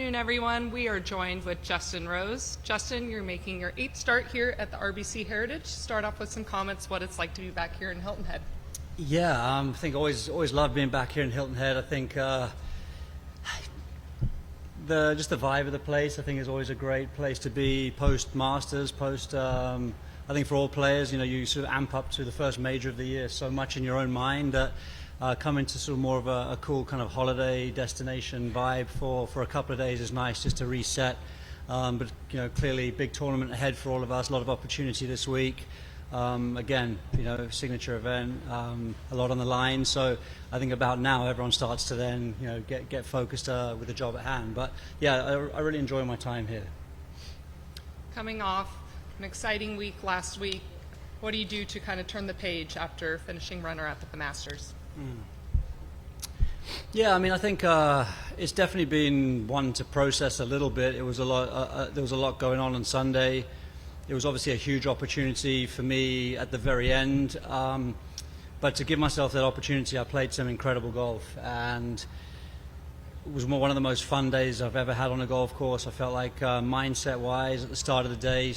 afternoon, everyone. We are joined with Justin Rose. Justin, you're making your 8th start here at the RBC Heritage. Start off with some comments, what it's like to be back here in Hilton Head. Yeah, I think always loved being back here in Hilton Head. I think just the vibe of the place, I think, is always a great place to be post Masters, I think for all players, you sort of amp up to the first major of the year so much in your own mind that coming to sort of more of a cool kind of holiday destination vibe for a couple of days is nice just to reset. But clearly big tournament ahead for all of us, a lot of opportunity this week. Again, signature event, a lot on the line. So I think about now everyone starts to then get focused with the job at hand. But yeah, I really enjoy my time here. Coming off an exciting week last week, what do you do to kind of turn the page after finishing runner-up at the Masters? Yeah, I mean, I think it's definitely been one to process a little bit. It was a lot. There was a lot going on Sunday. It was obviously a huge opportunity for me at the very end. But to give myself that opportunity, I played some incredible golf, and it was one of the most fun days I've ever had on a golf course. I felt like mindset-wise at the start of the day,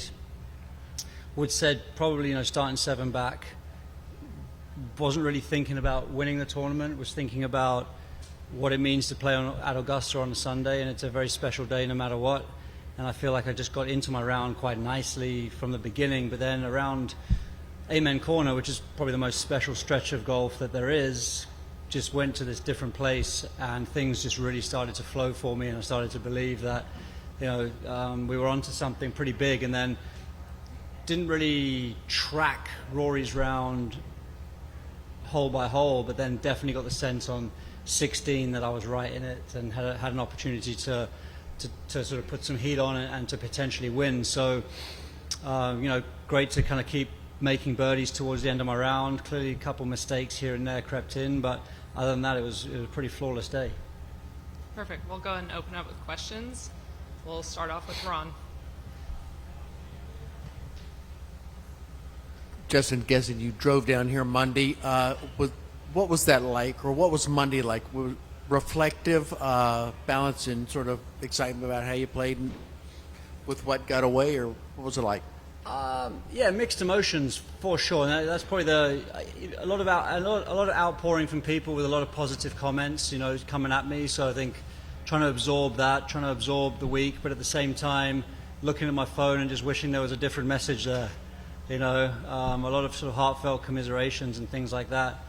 would said probably starting 7 back. Wasn't really thinking about winning the tournament. Was thinking about what it means to play at Augusta on a Sunday, and it's a very special day no matter what. And I feel like I just got into my round quite nicely from the beginning. But then around Amen Corner, which is probably the most special stretch of golf that there is, just went to this different place, and things just really started to flow for me. And I started to believe that we were onto something pretty big. And then didn't really track Rory's round hole by hole, but then definitely got the sense on 16 that I was right in it and had an opportunity to sort of put some heat on it and to potentially win. So, great to kind of keep making birdies towards the end of my round. Clearly a couple mistakes here and there crept in, but other than that, it was a pretty flawless day. Perfect. We'll go ahead and open up with questions. We'll start off with Ron. Justin, guessing you drove down here Monday. What was that like, or what was Monday like? Reflective, balance, and sort of excitement about how you played and with what got away, or what was it like? Yeah, mixed emotions for sure. And that's probably a lot of outpouring from people with a lot of positive comments, coming at me. So I think trying to absorb that, trying to absorb the week, but at the same time looking at my phone and just wishing there was a different message there. A lot of sort of heartfelt commiserations and things like that.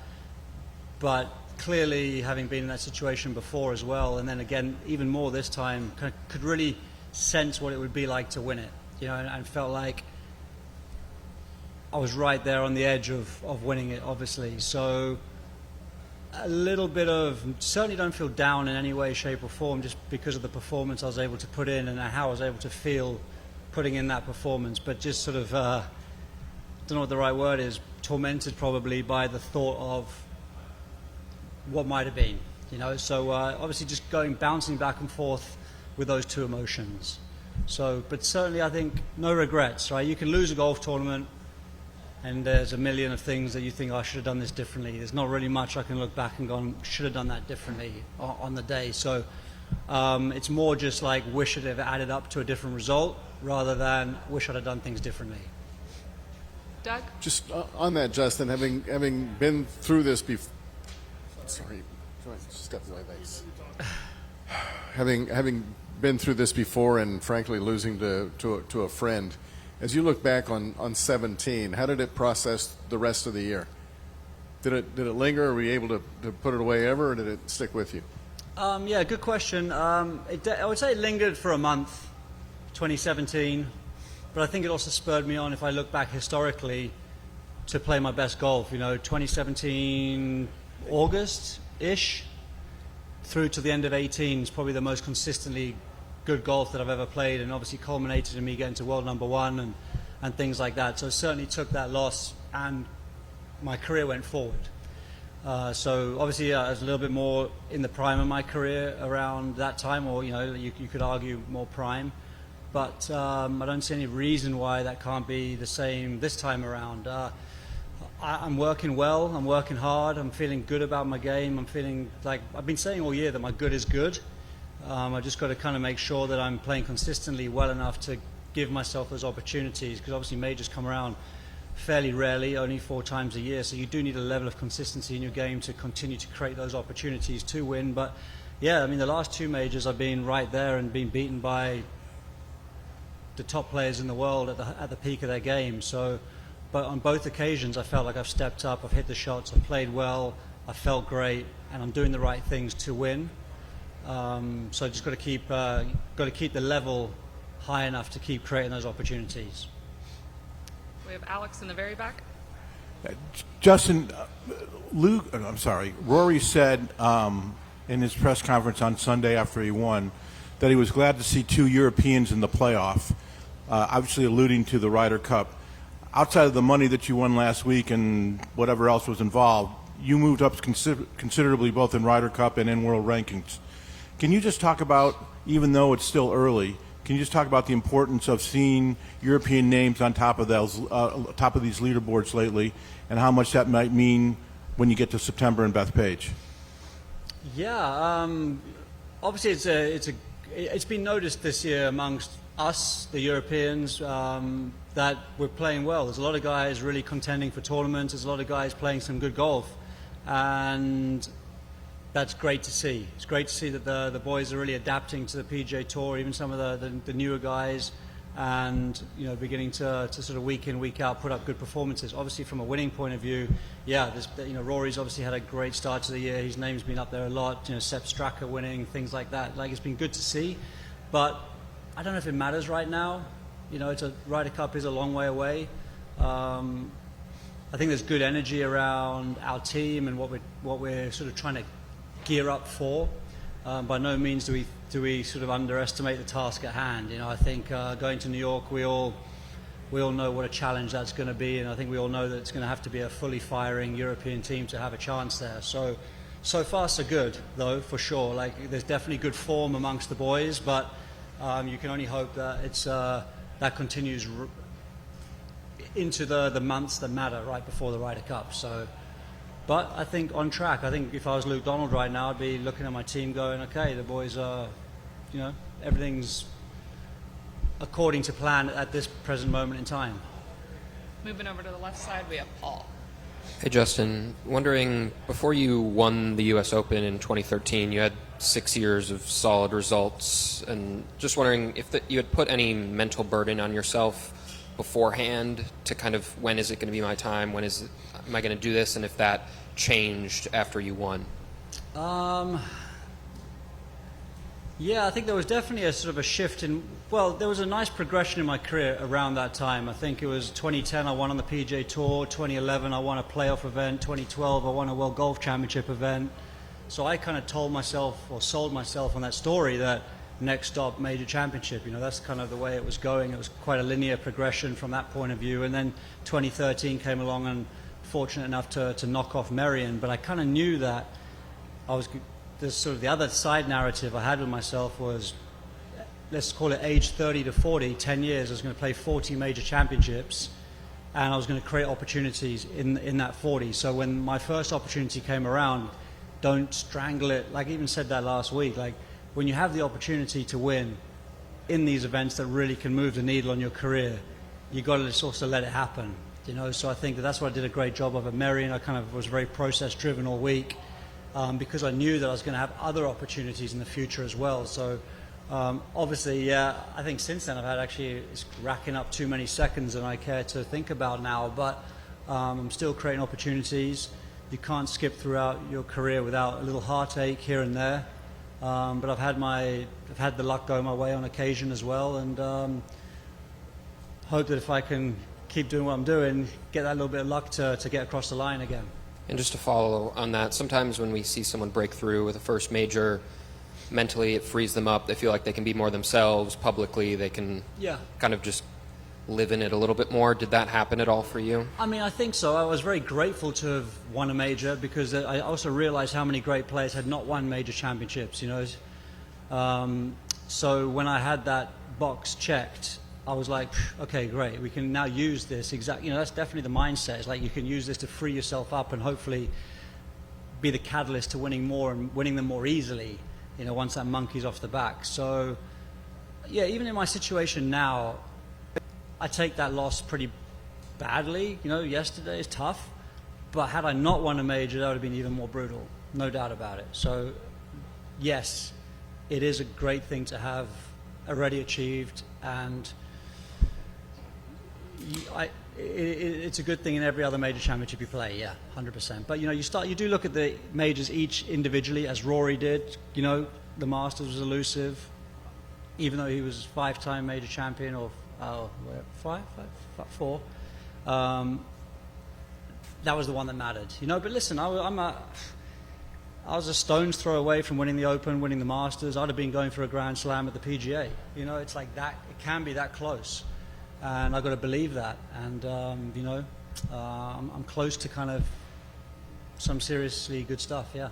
But clearly, having been in that situation before as well, and then again, even more this time, could really sense what it would be like to win it, and felt like I was right there on the edge of winning it, obviously. So a little bit of, certainly don't feel down in any way, shape or form, just because of the performance I was able to put in and how I was able to feel putting in that performance, but just sort of, don't know what the right word is, tormented probably by the thought of what might have been, So obviously just bouncing back and forth with those two emotions. So, but certainly I think no regrets, right? You can lose a golf tournament and there's a million of things that you think, I should have done this differently. There's not really much I can look back and go, should have done that differently on the day. So it's more just like wish it had added up to a different result rather than wish I'd have done things differently. Doug? Just on that, Justin, having been through this before. Sorry, step away, thanks. Having been through this before, and frankly losing to a friend, as you look back on 17, how did it process the rest of the year? Did it linger? Were you able to put it away ever, or did it stick with you? Yeah, good question. I would say it lingered for a month, 2017. But I think it also spurred me on, if I look back historically, to play my best golf. 2017 August-ish through to the end of 18 is probably the most consistently good golf that I've ever played, and obviously culminated in me getting to world number 1 and things like that. So I certainly took that loss and my career went forward. So obviously I was a little bit more in the prime of my career around that time, or you could argue more prime. But I don't see any reason why that can't be the same this time around. I'm working well, I'm working hard, I'm feeling good about my game, I'm feeling like, I've been saying all year that my good is good. I just got to kind of make sure that I'm playing consistently well enough to give myself those opportunities, because obviously majors come around fairly rarely, only 4 times a year, so you do need a level of consistency in your game to continue to create those opportunities to win. But yeah, I mean, the last 2 majors I've been right there and been beaten by the top players in the world at the peak of their game. So, but on both occasions I felt like I've stepped up, I've hit the shots, I've played well, I felt great, and I'm doing the right things to win. So I just got to keep the level high enough to keep creating those opportunities. We have Alex in the very back. Justin, Rory said in his press conference on Sunday after he won that he was glad to see 2 Europeans in the playoff, obviously alluding to the Ryder Cup. Outside of the money that you won last week and whatever else was involved, you moved up considerably both in Ryder Cup and in world rankings. Can you just talk about, even though it's still early, can you just talk about the importance of seeing European names on top of those, top of these leaderboards lately, and how much that might mean when you get to September and Bethpage? Yeah, obviously it's been noticed this year amongst us, the Europeans, that we're playing well. There's a lot of guys really contending for tournaments. There's a lot of guys playing some good golf, and that's great to see. It's great to see that the boys are really adapting to the PGA Tour, even some of the newer guys, and beginning to sort of week in, week out put up good performances. Obviously, from a winning point of view, yeah, Rory's obviously had a great start to the year. His name's been up there a lot. Sepp Straka winning, things like that. Like, it's been good to see, but I don't know if it matters right now. Ryder Cup is a long way away. I think there's good energy around our team and what we're sort of trying to gear up for. By no means do we sort of underestimate the task at hand. I think going to New York, we all know what a challenge that's going to be, and I think we all know that it's going to have to be a fully firing European team to have a chance there. So far so good, though, for sure. Like, there's definitely good form amongst the boys, but you can only hope that that continues into the months that matter right before the Ryder Cup. But I think on track. I think if I was Luke Donald right now, I'd be looking at my team going, okay, the boys are, everything's according to plan at this present moment in time. Moving over to the left side, we have Paul. Hey, Justin. Wondering, before you won the U.S. Open in 2013, you had 6 years of solid results, and just wondering if you had put any mental burden on yourself beforehand to kind of, when is it going to be my time? Am I going to do this? And if that changed after you won? Yeah, I think there was definitely a sort of a shift in, there was a nice progression in my career around that time. I think it was 2010 I won on the PGA Tour, 2011 I won a playoff event, 2012 I won a World Golf Championship event. So I kind of told myself, or sold myself on that story, that next stop, major championship. That's kind of the way it was going. It was quite a linear progression from that point of view. And then 2013 came along, and fortunate enough to knock off Merion. But I kind of knew that there's sort of the other side narrative I had with myself was, let's call it age 30 to 40, 10 years, I was going to play 40 major championships, and I was going to create opportunities in that 40. So when my first opportunity came around, don't strangle it. Like I even said that last week, like, when you have the opportunity to win in these events that really can move the needle on your career, you got to just also let it happen. So I think that's what I did a great job of at Merion. I kind of was very process driven all week, because I knew that I was going to have other opportunities in the future as well. So obviously, yeah, I think since then I've had it's racking up too many seconds than I care to think about now, but I'm still creating opportunities. You can't skip throughout your career without a little heartache here and there. But I've had the luck go my way on occasion as well, and hope that if I can keep doing what I'm doing, get that little bit of luck to get across the line again. And just to follow on that, sometimes when we see someone break through with a first major, mentally it frees them up. They feel like they can be more themselves publicly. They can kind of just live in it a little bit more. Did that happen at all for you? I mean, I think so. I was very grateful to have won a major, because I also realized how many great players had not won major championships, So when I had that box checked, I was like, okay, great, we can now use this. That's definitely the mindset. It's like you can use this to free yourself up and hopefully be the catalyst to winning more and winning them more easily. once that monkey's off the back. So, yeah, even in my situation now, I take that loss pretty badly. Yesterday is tough, but had I not won a major, that would have been even more brutal, no doubt about it. So, yes, it is a great thing to have already achieved, and it's a good thing in every other major championship you play, yeah, 100%. But you do look at the majors each individually, as Rory did. The Masters was elusive, even though he was 5-time major champion, or four. That was the one that mattered, But listen, I was a stone's throw away from winning the Open, winning the Masters. I'd have been going for a Grand Slam at the PGA. It's like that. It can be that close. And I've got to believe that. And, I'm close to kind of some seriously good stuff, yeah.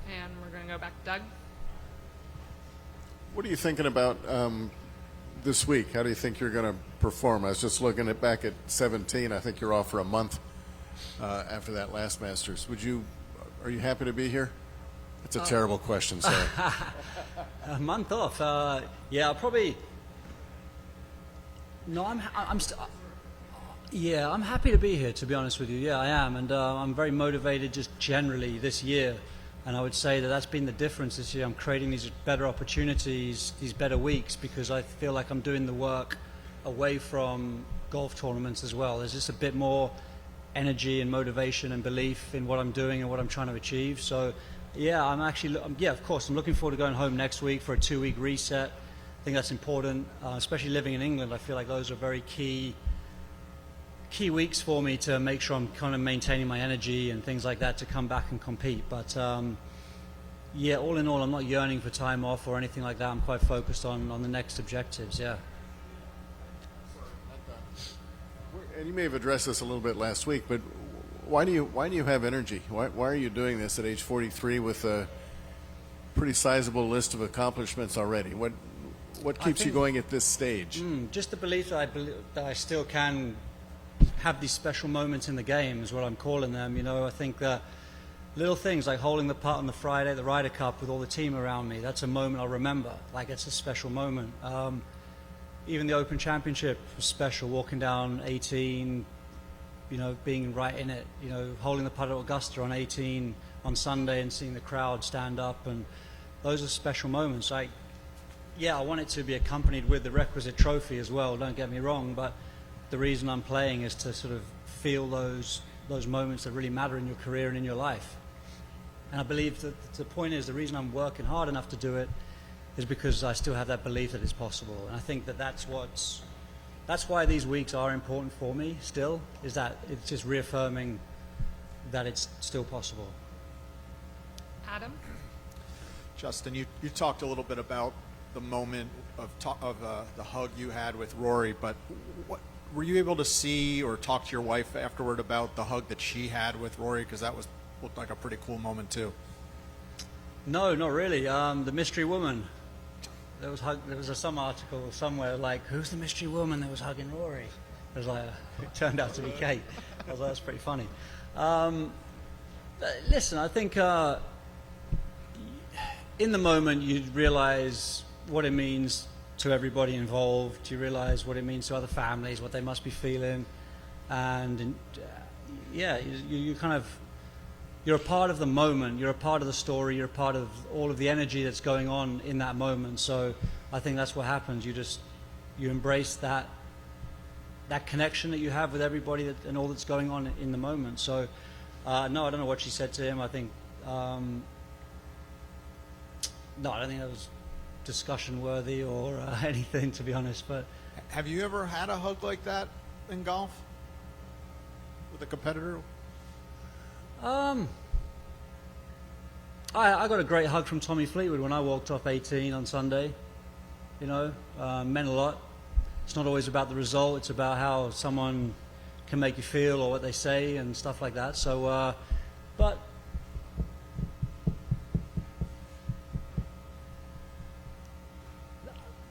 And we're going to go back to Doug. What are you thinking about this week? How do you think you're going to perform? I was just looking back at 17. I think you're off for a month after that last Masters. Are you happy to be here? That's a terrible question, sorry. A month off. Yeah, I'll probably. No, I'm happy to be here, to be honest with you. Yeah, I am, and I'm very motivated just generally this year. And I would say that that's been the difference this year. I'm creating these better opportunities, these better weeks, because I feel like I'm doing the work away from golf tournaments as well. There's just a bit more energy and motivation and belief in what I'm doing and what I'm trying to achieve. So, yeah, of course, I'm looking forward to going home next week for a 2-week reset. I think that's important, especially living in England. I feel like those are very key weeks for me to make sure I'm kind of maintaining my energy and things like that to come back and compete. But yeah, all in all, I'm not yearning for time off or anything like that. I'm quite focused on the next objectives, yeah. And you may have addressed this a little bit last week, but why do you have energy? Why are you doing this at age 43 with a pretty sizable list of accomplishments already? What keeps you going at this stage? Just the belief that I still can have these special moments in the game is what I'm calling them. I think that little things like holding the putt on the Friday at the Ryder Cup with all the team around me, that's a moment I'll remember. Like, it's a special moment. Even the Open Championship was special, walking down 18, being right in it, holding the putt at Augusta on 18 on Sunday and seeing the crowd stand up, and those are special moments. I want it to be accompanied with the requisite trophy as well, don't get me wrong, but the reason I'm playing is to sort of feel those moments that really matter in your career and in your life. And I believe that the point is, the reason I'm working hard enough to do it is because I still have that belief that it's possible. And I think that's why these weeks are important for me still, is that it's just reaffirming that it's still possible. Adam? Justin, you talked a little bit about the moment of the hug you had with Rory, but were you able to see or talk to your wife afterward about the hug that she had with Rory? Because that looked like a pretty cool moment too. No, not really. The mystery woman. There was some article somewhere like, who's the mystery woman that was hugging Rory? It turned out to be Kate. I was like, that's pretty funny. Listen, I think in the moment you realize what it means to everybody involved. You realize what it means to other families, what they must be feeling, and you're a part of the moment, you're a part of the story, you're a part of all of the energy that's going on in that moment. So I think that's what happens. You embrace that connection that you have with everybody and all that's going on in the moment. So no, I don't know what she said to him. I think no, I don't think that was discussion worthy or anything, to be honest. But have you ever had a hug like that in golf with a competitor? I got a great hug from Tommy Fleetwood when I walked off 18 on Sunday. Meant a lot. It's not always about the result. It's about how someone can make you feel or what they say and stuff like that. So, but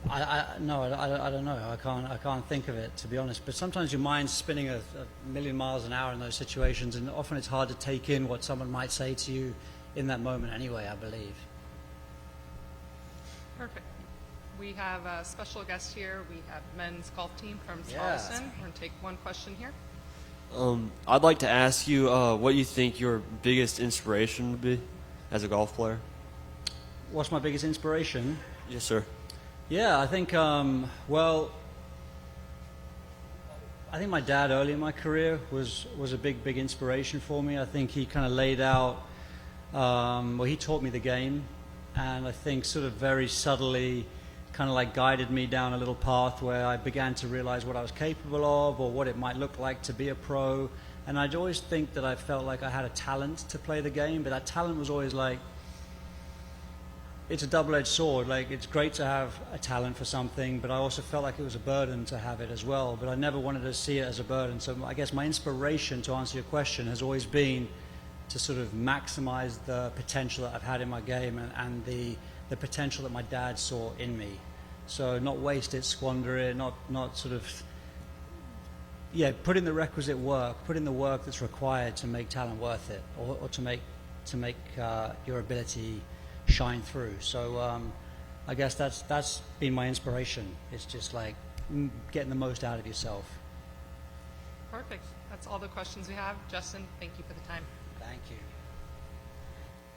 I don't know. I can't think of it, to be honest. But sometimes your mind's spinning a million miles an hour in those situations, and often it's hard to take in what someone might say to you in that moment anyway, I believe. Perfect. We have a special guest here. We have men's golf team from Yeah. Charleston. We're going to take one question here. I'd like to ask you what you think your biggest inspiration would be as a golf player. What's my biggest inspiration? Yes, sir. Yeah, I think, well, I think my dad early in my career was a big inspiration for me. I think he kind of laid out, well, he taught me the game, and I think sort of very subtly kind of like guided me down a little path where I began to realize what I was capable of or what it might look like to be a pro. And I'd always think that I felt like I had a talent to play the game, but that talent was always like, it's a double-edged sword. Like, it's great to have a talent for something, but I also felt like it was a burden to have it as well. But I never wanted to see it as a burden. So I guess my inspiration, to answer your question, has always been to sort of maximize the potential that I've had in my game and the potential that my dad saw in me. So not waste it, squander it, not sort of, yeah, put in the requisite work, put in the work that's required to make talent worth it, or to make your ability shine through. So I guess that's been my inspiration. It's just like getting the most out of yourself. Perfect. That's all the questions we have. Justin, thank you for the time. Thank you.